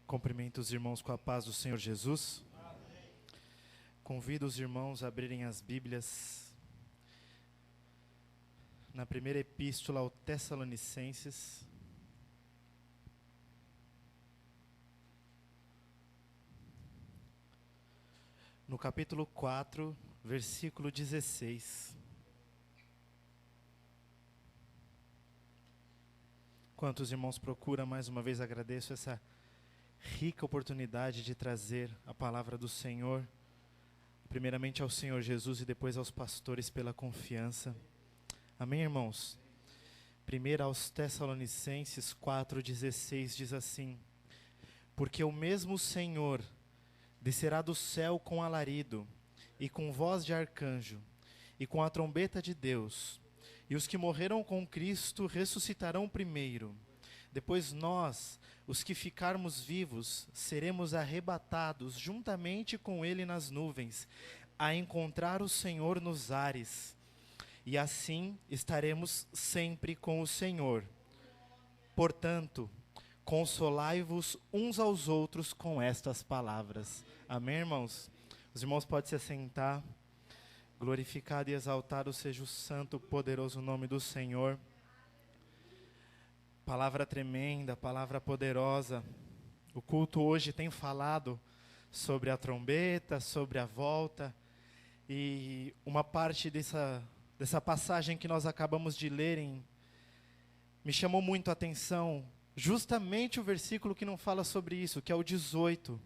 Cumprimento os irmãos com a paz do Senhor Jesus. Convido os irmãos a abrirem as Bíblias na primeira epístola aos Tessalonicenses. No capítulo 4, versículo 16. Enquanto os irmãos procuram, mais uma vez agradeço essa rica oportunidade de trazer a palavra do Senhor, primeiramente ao Senhor Jesus e depois aos pastores pela confiança. Amém, irmãos? 1 aos Tessalonicenses 4,16 diz assim: Porque o mesmo Senhor descerá do céu com alarido, e com voz de arcanjo, e com a trombeta de Deus, e os que morreram com Cristo ressuscitarão primeiro. Depois nós, os que ficarmos vivos, seremos arrebatados juntamente com Ele nas nuvens, a encontrar o Senhor nos ares. E assim estaremos sempre com o Senhor. Portanto, consolai-vos uns aos outros com estas palavras. Amém, irmãos? Os irmãos podem se assentar. Glorificado e exaltado seja o santo, poderoso nome do Senhor. Palavra tremenda, palavra poderosa. O culto hoje tem falado sobre a trombeta, sobre a volta. E uma parte dessa passagem que nós acabamos de ler me chamou muito a atenção. Justamente o versículo que não fala sobre isso, que é o 18.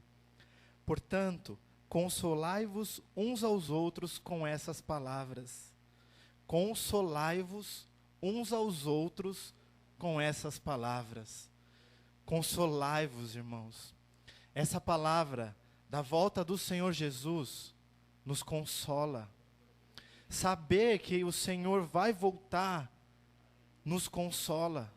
Portanto, consolai-vos uns aos outros com essas palavras. Consolai-vos uns aos outros com essas palavras. Consolai-vos, irmãos. Essa palavra da volta do Senhor Jesus nos consola. Saber que o Senhor vai voltar nos consola.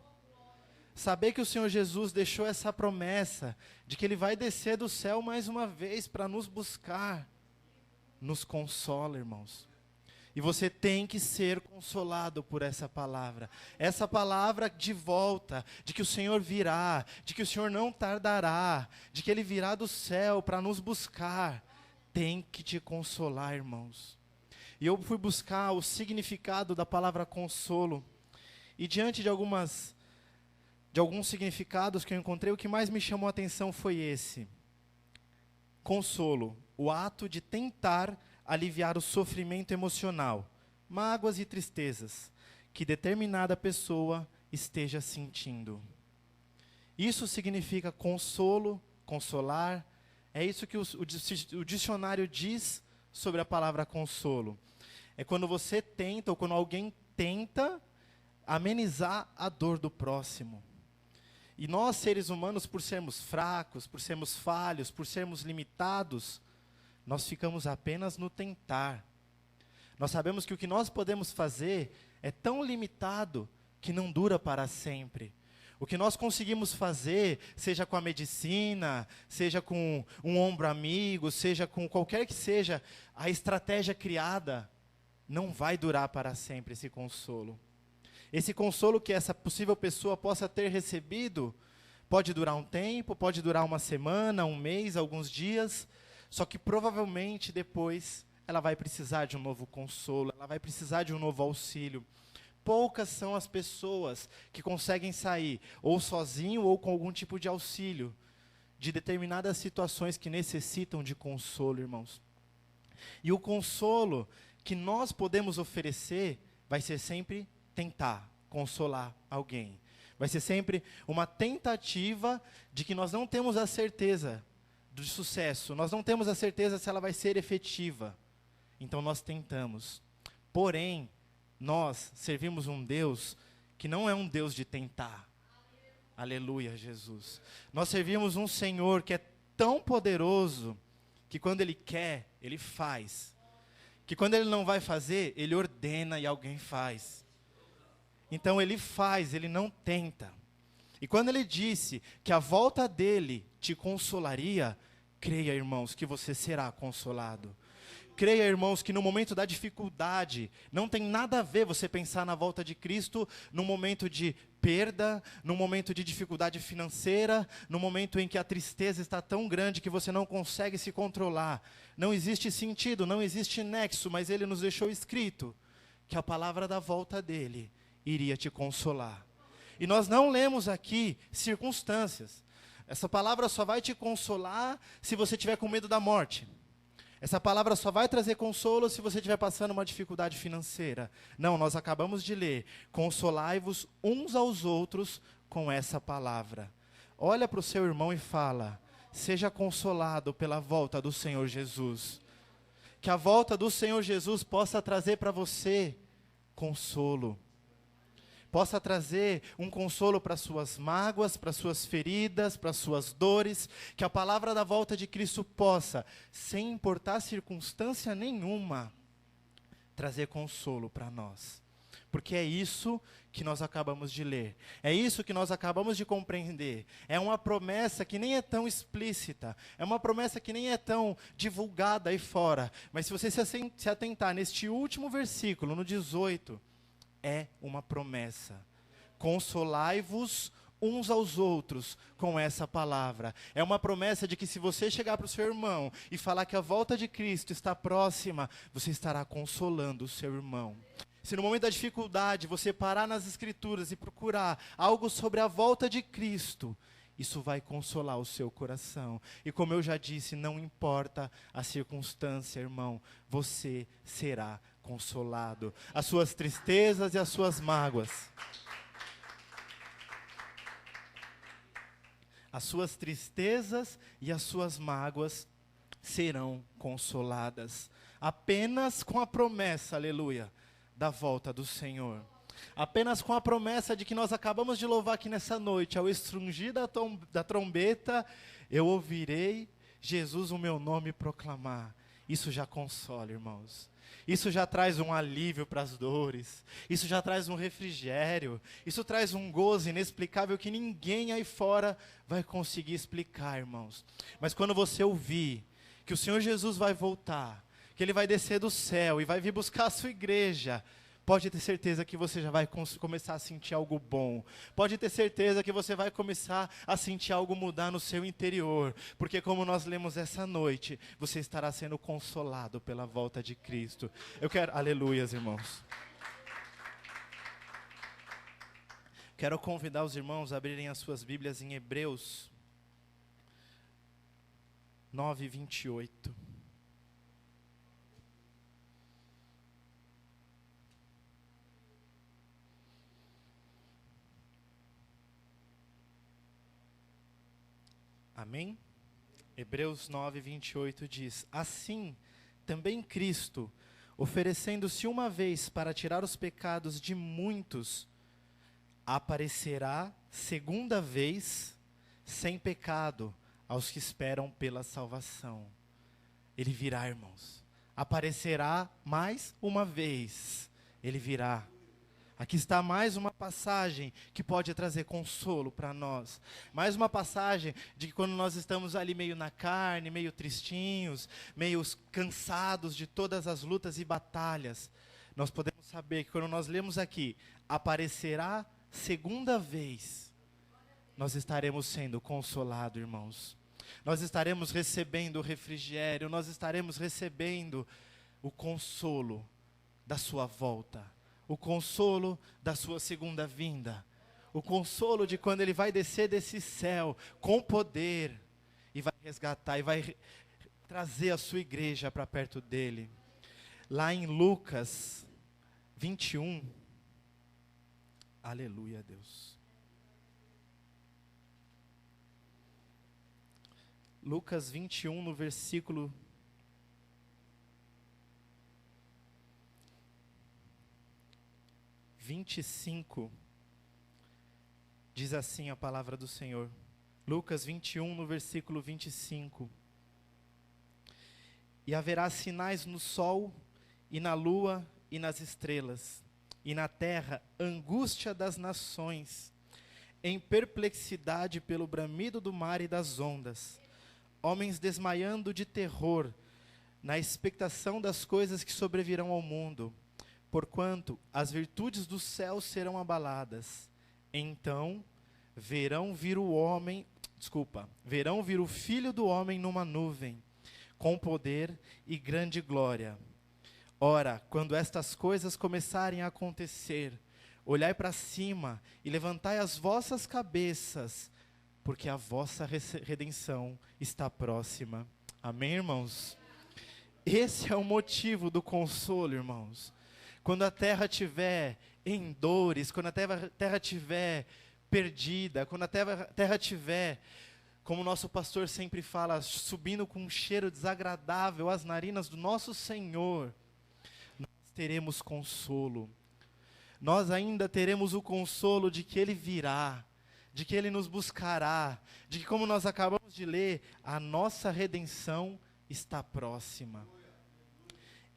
Saber que o Senhor Jesus deixou essa promessa de que Ele vai descer do céu mais uma vez para nos buscar, nos consola, irmãos. E você tem que ser consolado por essa palavra. Essa palavra de volta, de que o Senhor virá, de que o Senhor não tardará, de que Ele virá do céu para nos buscar, tem que te consolar, irmãos. E eu fui buscar o significado da palavra consolo. E diante de alguns significados que eu encontrei, o que mais me chamou a atenção foi esse. Consolo, o ato de tentar aliviar o sofrimento emocional, mágoas e tristezas que determinada pessoa esteja sentindo. Isso significa consolo, consolar. É isso que o dicionário diz sobre a palavra consolo. É quando você tenta, ou quando alguém tenta amenizar a dor do próximo. E nós, seres humanos, por sermos fracos, por sermos falhos, por sermos limitados, nós ficamos apenas no tentar. Nós sabemos que o que nós podemos fazer é tão limitado que não dura para sempre. O que nós conseguimos fazer, seja com a medicina, seja com um ombro amigo, seja com qualquer que seja a estratégia criada, não vai durar para sempre esse consolo. Esse consolo que essa possível pessoa possa ter recebido, pode durar um tempo, pode durar uma semana, um mês, alguns dias, só que provavelmente depois ela vai precisar de um novo consolo, ela vai precisar de um novo auxílio. Poucas são as pessoas que conseguem sair, ou sozinho ou com algum tipo de auxílio, de determinadas situações que necessitam de consolo, irmãos. E o consolo que nós podemos oferecer vai ser sempre tentar consolar alguém. Vai ser sempre uma tentativa de que nós não temos a certeza do sucesso, nós não temos a certeza se ela vai ser efetiva. Então nós tentamos. Porém, nós servimos um Deus que não é um Deus de tentar. Aleluia, Jesus. Nós servimos um Senhor que é tão poderoso que quando Ele quer, Ele faz. Que quando Ele não vai fazer, Ele ordena e alguém faz. Então Ele faz, Ele não tenta. E quando Ele disse que a volta dEle te consolaria, creia, irmãos, que você será consolado. Creia, irmãos, que no momento da dificuldade, não tem nada a ver você pensar na volta de Cristo no momento de perda, num momento de dificuldade financeira, no momento em que a tristeza está tão grande que você não consegue se controlar. Não existe sentido, não existe nexo, mas Ele nos deixou escrito que a palavra da volta dEle iria te consolar. E nós não lemos aqui circunstâncias. Essa palavra só vai te consolar se você estiver com medo da morte. Essa palavra só vai trazer consolo se você estiver passando uma dificuldade financeira. Não, nós acabamos de ler. Consolai-vos uns aos outros com essa palavra. Olha para o seu irmão e fala: seja consolado pela volta do Senhor Jesus. Que a volta do Senhor Jesus possa trazer para você consolo. Possa trazer um consolo para suas mágoas, para suas feridas, para suas dores, que a palavra da volta de Cristo possa, sem importar circunstância nenhuma, trazer consolo para nós. Porque é isso que nós acabamos de ler, é isso que nós acabamos de compreender, é uma promessa que nem é tão explícita, é uma promessa que nem é tão divulgada aí fora, mas se você se atentar neste último versículo, no 18, é uma promessa. Consolai-vos uns aos outros com essa palavra. É uma promessa de que se você chegar para o seu irmão e falar que a volta de Cristo está próxima, você estará consolando o seu irmão. Se no momento da dificuldade você parar nas Escrituras e procurar algo sobre a volta de Cristo, isso vai consolar o seu coração. E como eu já disse, não importa a circunstância, irmão, você será consolado. As suas tristezas e as suas mágoas. As suas tristezas e as suas mágoas serão consoladas. Apenas com a promessa, aleluia, da volta do Senhor. Apenas com a promessa de que nós acabamos de louvar aqui nessa noite, ao estrungir da trombeta, eu ouvirei Jesus o meu nome proclamar. Isso já consola, irmãos. Isso já traz um alívio para as dores. Isso já traz um refrigério. Isso traz um gozo inexplicável que ninguém aí fora vai conseguir explicar, irmãos. Mas quando você ouvir que o Senhor Jesus vai voltar, que Ele vai descer do céu e vai vir buscar a sua igreja, pode ter certeza que você já vai começar a sentir algo bom. Pode ter certeza que você vai começar a sentir algo mudar no seu interior. Porque como nós lemos essa noite, você estará sendo consolado pela volta de Cristo. Eu quero, aleluias, irmãos. Quero convidar os irmãos a abrirem as suas Bíblias em Hebreus 9:28. Amém? Hebreus 9:28 diz: assim, também Cristo, oferecendo-se uma vez para tirar os pecados de muitos, aparecerá segunda vez, sem pecado, aos que esperam pela salvação. Ele virá, irmãos. Aparecerá mais uma vez. Ele virá. Aqui está mais uma passagem que pode trazer consolo para nós. Mais uma passagem de que quando nós estamos ali meio na carne, meio tristinhos, meio cansados de todas as lutas e batalhas, nós podemos saber que quando nós lemos aqui, aparecerá segunda vez, nós estaremos sendo consolados, irmãos. Nós estaremos recebendo o refrigério, nós estaremos recebendo o consolo da sua volta. O consolo da sua segunda vinda. O consolo de quando Ele vai descer desse céu com poder e vai resgatar e vai trazer a sua igreja para perto dEle. Lá em Lucas 21, aleluia, Deus. Lucas 21, no versículo 25, diz assim a palavra do Senhor. Lucas 21, no versículo 25. E haverá sinais no sol, e na lua, e nas estrelas, e na terra, angústia das nações, em perplexidade pelo bramido do mar e das ondas, homens desmaiando de terror, na expectação das coisas que sobrevirão ao mundo, porquanto as virtudes do céu serão abaladas. Então verão vir o Filho do Homem numa nuvem, com poder e grande glória. Ora, quando estas coisas começarem a acontecer, olhai para cima e levantai as vossas cabeças, porque a vossa redenção está próxima. Amém, irmãos? Esse é o motivo do consolo, irmãos. Quando a terra estiver em dores, quando a terra estiver perdida, quando a terra estiver, como o nosso pastor sempre fala, subindo com um cheiro desagradável às narinas do nosso Senhor, nós teremos consolo. Nós ainda teremos o consolo de que Ele virá, de que Ele nos buscará, de que, como nós acabamos de ler, a nossa redenção está próxima.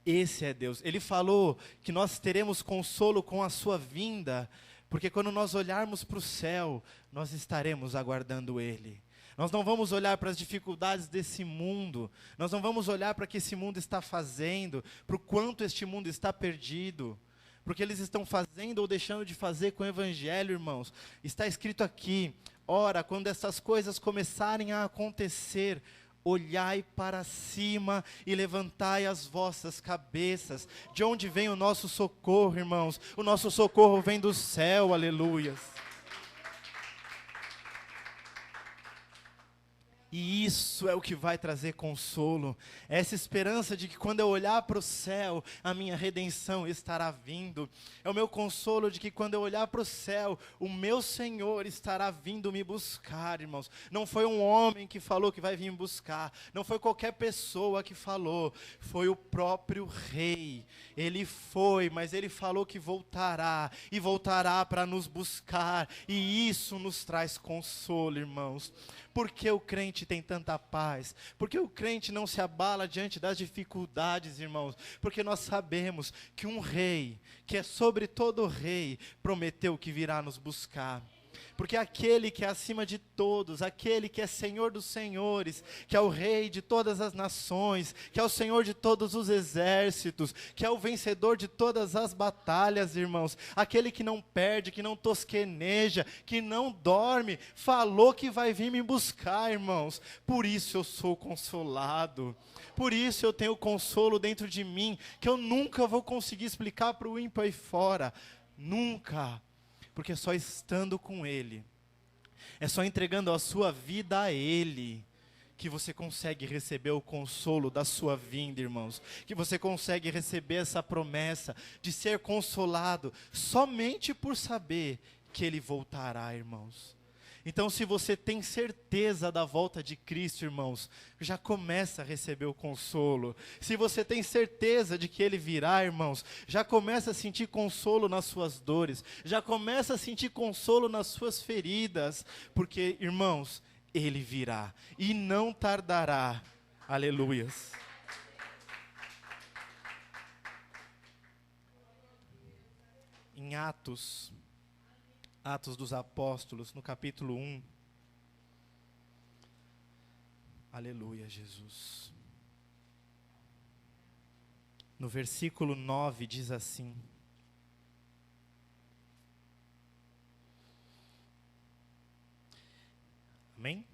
Esse é Deus. Ele falou que nós teremos consolo com a sua vinda, porque quando nós olharmos para o céu, nós estaremos aguardando Ele. Nós não vamos olhar para as dificuldades desse mundo, nós não vamos olhar para o que esse mundo está fazendo, para o quanto este mundo está perdido, porque eles estão fazendo ou deixando de fazer com o Evangelho, irmãos. Está escrito aqui: ora, quando essas coisas começarem a acontecer, olhai para cima e levantai as vossas cabeças. De onde vem o nosso socorro, irmãos? O nosso socorro vem do céu, aleluias. E isso é o que vai trazer consolo, essa esperança de que quando eu olhar para o céu, a minha redenção estará vindo. É o meu consolo de que quando eu olhar para o céu, o meu Senhor estará vindo me buscar, irmãos. Não foi um homem que falou que vai vir me buscar, não foi qualquer pessoa que falou, foi o próprio Rei. Ele foi, mas Ele falou que voltará, e voltará para nos buscar, e isso nos traz consolo, irmãos. Por que o crente tem tanta paz? Por que o crente não se abala diante das dificuldades, irmãos? Porque nós sabemos que um rei, que é sobre todo rei, prometeu que virá nos buscar. Porque aquele que é acima de todos, aquele que é Senhor dos senhores, que é o Rei de todas as nações, que é o Senhor de todos os exércitos, que é o vencedor de todas as batalhas, irmãos, aquele que não perde, que não tosqueneja, que não dorme, falou que vai vir me buscar, irmãos. Por isso eu sou consolado, por isso eu tenho consolo dentro de mim, que eu nunca vou conseguir explicar para o ímpio aí fora, nunca. Porque só estando com Ele, é só entregando a sua vida a Ele, que você consegue receber o consolo da sua vinda, irmãos. Que você consegue receber essa promessa de ser consolado, somente por saber que Ele voltará, irmãos. Então, se você tem certeza da volta de Cristo, irmãos, já começa a receber o consolo. Se você tem certeza de que Ele virá, irmãos, já começa a sentir consolo nas suas dores, já começa a sentir consolo nas suas feridas, porque, irmãos, Ele virá e não tardará. Aleluias. Em Atos dos Apóstolos, no capítulo 1. Aleluia, Jesus. No versículo 9 diz assim: amém?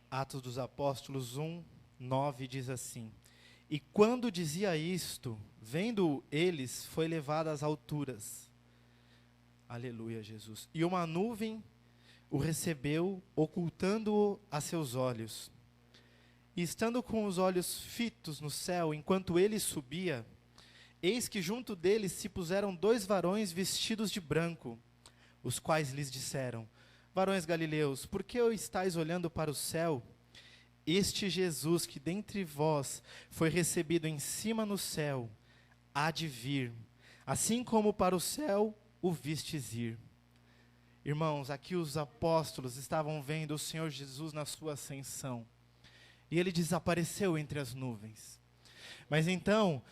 Atos dos Apóstolos 1, 9 diz assim: e quando dizia isto, vendo eles, foi levado às alturas. Aleluia, Jesus. E uma nuvem o recebeu, ocultando-o a seus olhos. E estando com os olhos fitos no céu, enquanto ele subia, eis que junto deles se puseram 2 varões vestidos de branco, os quais lhes disseram: varões galileus, por que estáis olhando para o céu? Este Jesus que dentre vós foi recebido em cima no céu, há de vir, assim como para o céu o vistes ir. Irmãos, aqui os apóstolos estavam vendo o Senhor Jesus na sua ascensão, e Ele desapareceu entre as nuvens. Mas então,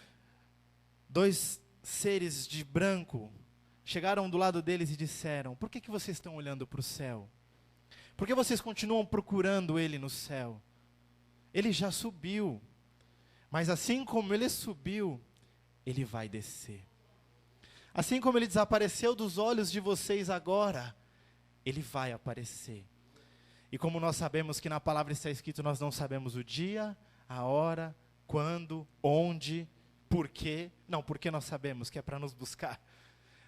2 seres de branco chegaram do lado deles e disseram: por que vocês estão olhando para o céu? Por que vocês continuam procurando Ele no céu? Ele já subiu, mas assim como Ele subiu, Ele vai descer. Assim como Ele desapareceu dos olhos de vocês agora, Ele vai aparecer. E como nós sabemos que na palavra está escrito, nós não sabemos o dia, a hora, quando, onde, por quê. Não, porque nós sabemos que é para nos buscar.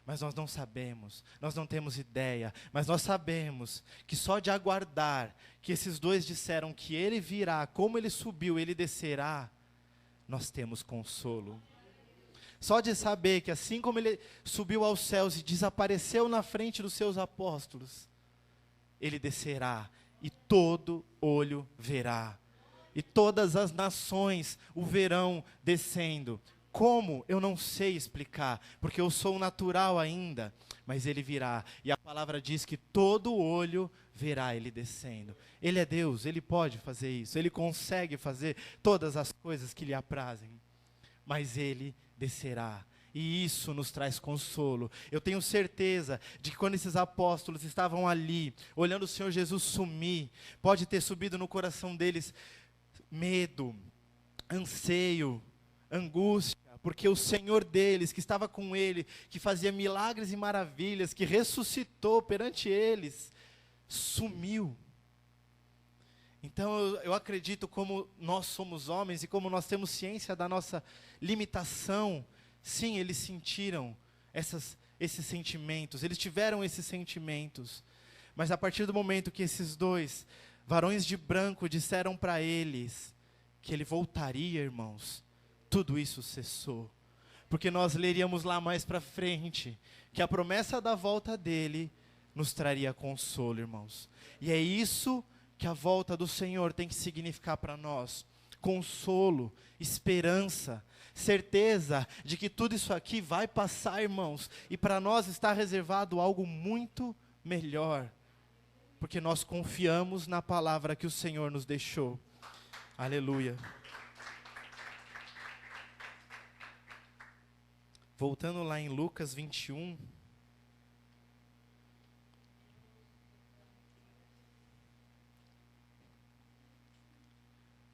Mas nós não sabemos, nós não temos ideia, mas nós sabemos que só de aguardar que esses dois disseram que ele virá, como ele subiu, ele descerá, nós temos consolo. Só de saber que assim como ele subiu aos céus e desapareceu na frente dos seus apóstolos, ele descerá e todo olho verá. E todas as nações o verão descendo. Como? Eu não sei explicar, porque eu sou natural ainda, mas ele virá. E a palavra diz que todo olho verá ele descendo. Ele é Deus, ele pode fazer isso, ele consegue fazer todas as coisas que lhe aprazem. Mas ele descerá. E isso nos traz consolo. Eu tenho certeza de que quando esses apóstolos estavam ali, olhando o Senhor Jesus sumir, pode ter subido no coração deles medo, anseio, angústia, porque o Senhor deles, que estava com ele, que fazia milagres e maravilhas, que ressuscitou perante eles, sumiu. Então eu acredito, como nós somos homens e como nós temos ciência da nossa limitação, sim, eles sentiram esses sentimentos, eles tiveram esses sentimentos, mas a partir do momento que esses dois varões de branco disseram para eles que ele voltaria, irmãos, tudo isso cessou, porque nós leríamos lá mais para frente, que a promessa da volta dele nos traria consolo, irmãos, e é isso que a volta do Senhor tem que significar para nós, consolo, esperança, certeza de que tudo isso aqui vai passar, irmãos, e para nós está reservado algo muito melhor, porque nós confiamos na palavra que o Senhor nos deixou. Aleluia. Voltando lá em Lucas 21.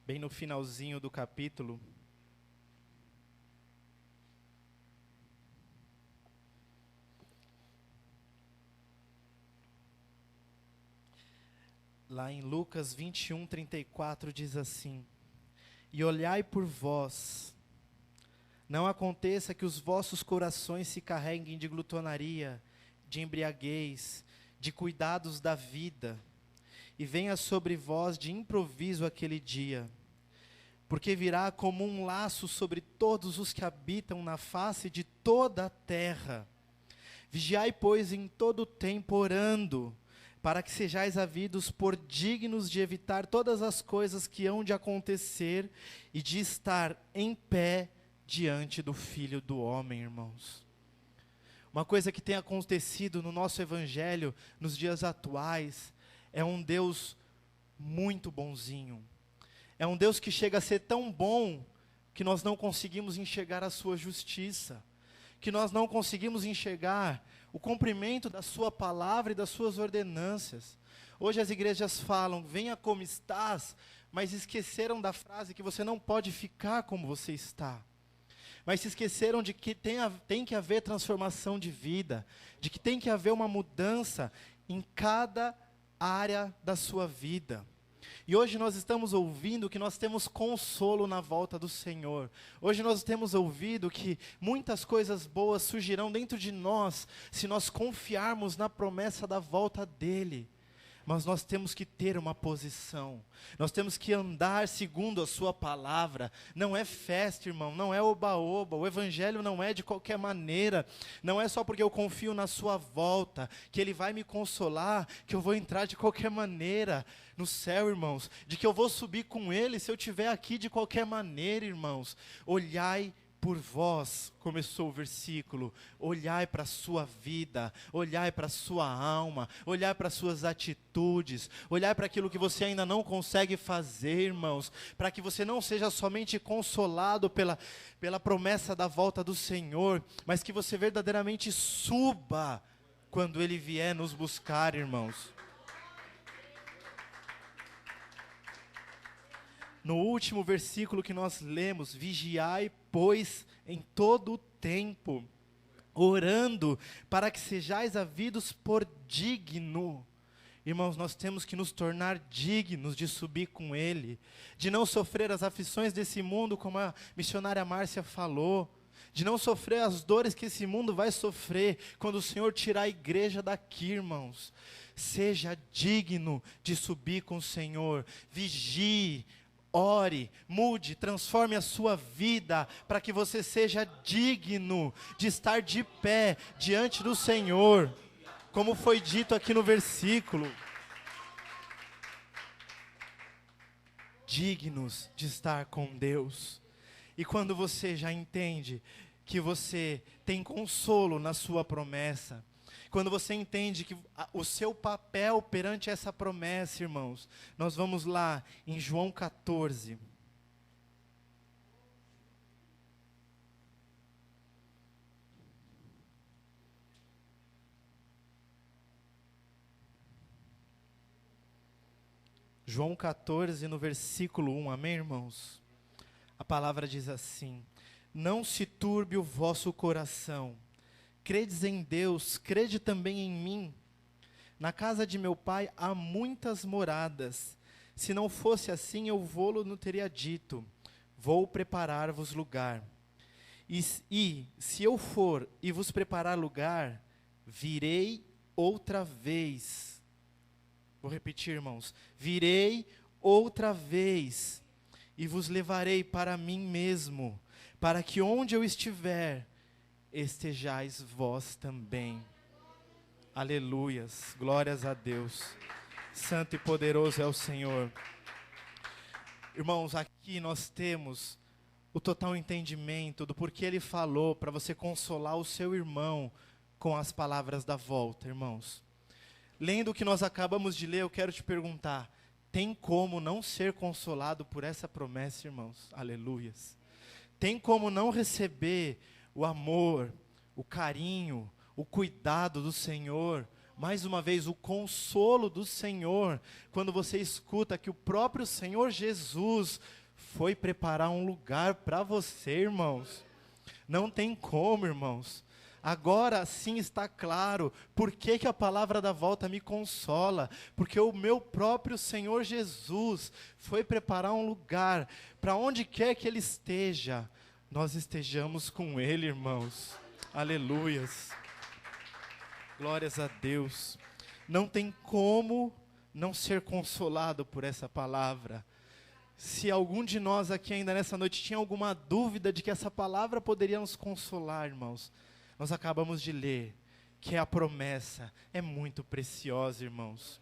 Bem no finalzinho do capítulo. Lá em Lucas 21, 34 diz assim: E olhai por vós, não aconteça que os vossos corações se carreguem de glutonaria, de embriaguez, de cuidados da vida, e venha sobre vós de improviso aquele dia, porque virá como um laço sobre todos os que habitam na face de toda a terra. Vigiai, pois, em todo o tempo, orando, para que sejais havidos por dignos de evitar todas as coisas que hão de acontecer e de estar em pé diante do Filho do Homem, irmãos. Uma coisa que tem acontecido no nosso evangelho, nos dias atuais, é um Deus muito bonzinho. É um Deus que chega a ser tão bom que nós não conseguimos enxergar a sua justiça, que nós não conseguimos enxergar o cumprimento da sua palavra e das suas ordenâncias. Hoje as igrejas falam, venha como estás, mas esqueceram da frase que você não pode ficar como você está. Mas se esqueceram de que tem que haver transformação de vida, de que tem que haver uma mudança em cada área da sua vida. E hoje nós estamos ouvindo que nós temos consolo na volta do Senhor. Hoje nós temos ouvido que muitas coisas boas surgirão dentro de nós, se nós confiarmos na promessa da volta dEle. Mas nós temos que ter uma posição, nós temos que andar segundo a sua palavra. Não é festa, irmão, não é oba-oba, o evangelho não é de qualquer maneira, não é só porque eu confio na sua volta, que Ele vai me consolar, que eu vou entrar de qualquer maneira no céu, irmãos, de que eu vou subir com Ele se eu estiver aqui de qualquer maneira, irmãos. Olhai por vós, começou o versículo, olhai para a sua vida, olhai para a sua alma, olhai para as suas atitudes, olhai para aquilo que você ainda não consegue fazer, irmãos, para que você não seja somente consolado pela promessa da volta do Senhor, mas que você verdadeiramente suba quando Ele vier nos buscar, irmãos. No último versículo que nós lemos, vigiai, pois, em todo o tempo, orando, para que sejais havidos por digno. Irmãos, nós temos que nos tornar dignos de subir com Ele, de não sofrer as aflições desse mundo, como a missionária Márcia falou, de não sofrer as dores que esse mundo vai sofrer, quando o Senhor tirar a igreja daqui, irmãos. Seja digno de subir com o Senhor, vigie, ore, mude, transforme a sua vida, para que você seja digno de estar de pé diante do Senhor, como foi dito aqui no versículo. Dignos de estar com Deus. E quando você já entende que você tem consolo na sua promessa, quando você entende que o seu papel perante essa promessa, irmãos, nós vamos lá em João 14. João 14, no versículo 1, amém, irmãos? A palavra diz assim: não se turbe o vosso coração. Credes em Deus, crede também em mim. Na casa de meu pai há muitas moradas. Se não fosse assim, eu vô-lo não teria dito. Vou preparar-vos lugar. E se eu for e vos preparar lugar, virei outra vez. Vou repetir, irmãos. Virei outra vez e vos levarei para mim mesmo, para que onde eu estiver, estejais vós também. Aleluias, glórias a Deus. Santo e poderoso é o Senhor. Irmãos, aqui nós temos o total entendimento do porquê Ele falou para você consolar o seu irmão com as palavras da volta, irmãos. Lendo o que nós acabamos de ler, eu quero te perguntar, tem como não ser consolado por essa promessa, irmãos? Aleluias. Tem como não receber o amor, o carinho, o cuidado do Senhor, mais uma vez o consolo do Senhor, quando você escuta que o próprio Senhor Jesus foi preparar um lugar para você, irmãos? Não tem como, irmãos. Agora sim está claro por que a palavra da volta me consola, porque o meu próprio Senhor Jesus foi preparar um lugar para onde quer que Ele esteja, nós estejamos com Ele, irmãos. Aleluias. Glórias a Deus. Não tem como não ser consolado por essa palavra. Se algum de nós aqui ainda nessa noite tinha alguma dúvida de que essa palavra poderia nos consolar, irmãos, nós acabamos de ler que a promessa é muito preciosa, irmãos.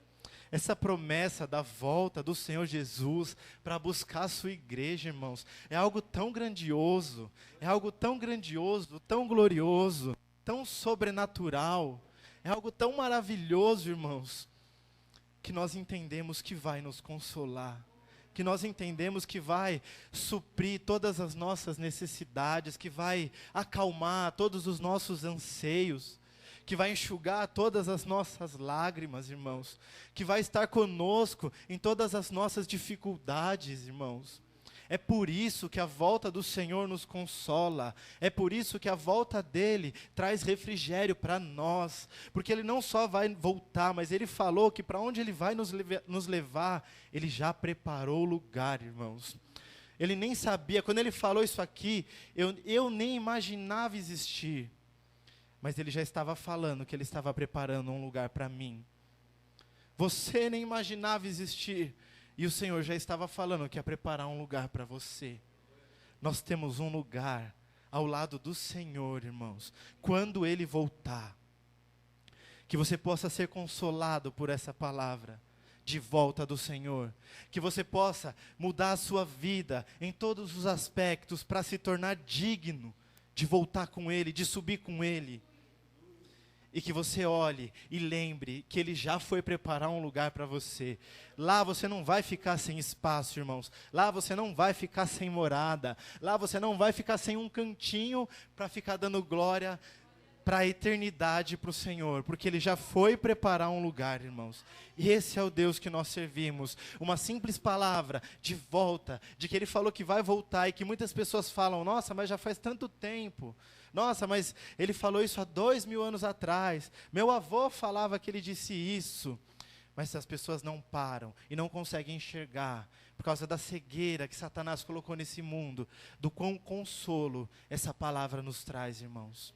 Essa promessa da volta do Senhor Jesus para buscar a sua igreja, irmãos, é algo tão grandioso, tão glorioso, tão sobrenatural, é algo tão maravilhoso, irmãos, que nós entendemos que vai nos consolar, que nós entendemos que vai suprir todas as nossas necessidades, que vai acalmar todos os nossos anseios, que vai enxugar todas as nossas lágrimas, irmãos, que vai estar conosco em todas as nossas dificuldades, irmãos. É por isso que a volta do Senhor nos consola, é por isso que a volta dEle traz refrigério para nós, porque Ele não só vai voltar, mas Ele falou que para onde Ele vai nos levar, Ele já preparou o lugar, irmãos. Ele nem sabia, quando Ele falou isso aqui, eu nem imaginava existir, mas Ele já estava falando que Ele estava preparando um lugar para mim. Você nem imaginava existir, e o Senhor já estava falando que ia preparar um lugar para você. Nós temos um lugar ao lado do Senhor, irmãos, quando Ele voltar. Que você possa ser consolado por essa palavra de volta do Senhor. Que você possa mudar a sua vida em todos os aspectos para se tornar digno de voltar com Ele, de subir com Ele. E que você olhe e lembre que Ele já foi preparar um lugar para você. Lá você não vai ficar sem espaço, irmãos. Lá você não vai ficar sem morada. Lá você não vai ficar sem um cantinho para ficar dando glória para a eternidade para o Senhor. Porque Ele já foi preparar um lugar, irmãos. E esse é o Deus que nós servimos. Uma simples palavra de volta, de que Ele falou que vai voltar. E que muitas pessoas falam, nossa, mas já faz tanto tempo. Nossa, mas Ele falou isso há 2000 anos atrás. Meu avô falava que Ele disse isso. Mas se as pessoas não param e não conseguem enxergar, por causa da cegueira que Satanás colocou nesse mundo, do quão consolo essa palavra nos traz, irmãos.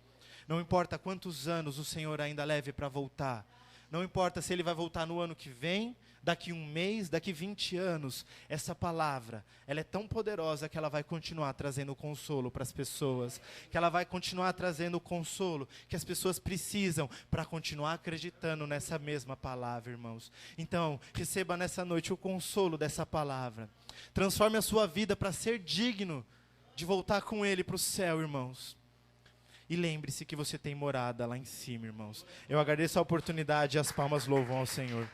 Não importa quantos anos o Senhor ainda leve para voltar. Não importa se Ele vai voltar no ano que vem, daqui 1 mês, daqui 20 anos. Essa palavra, ela é tão poderosa que ela vai continuar trazendo consolo para as pessoas. Que ela vai continuar trazendo o consolo que as pessoas precisam para continuar acreditando nessa mesma palavra, irmãos. Então, receba nessa noite o consolo dessa palavra. Transforme a sua vida para ser digno de voltar com Ele para o céu, irmãos. E lembre-se que você tem morada lá em cima, irmãos. Eu agradeço a oportunidade e as palmas louvam ao Senhor.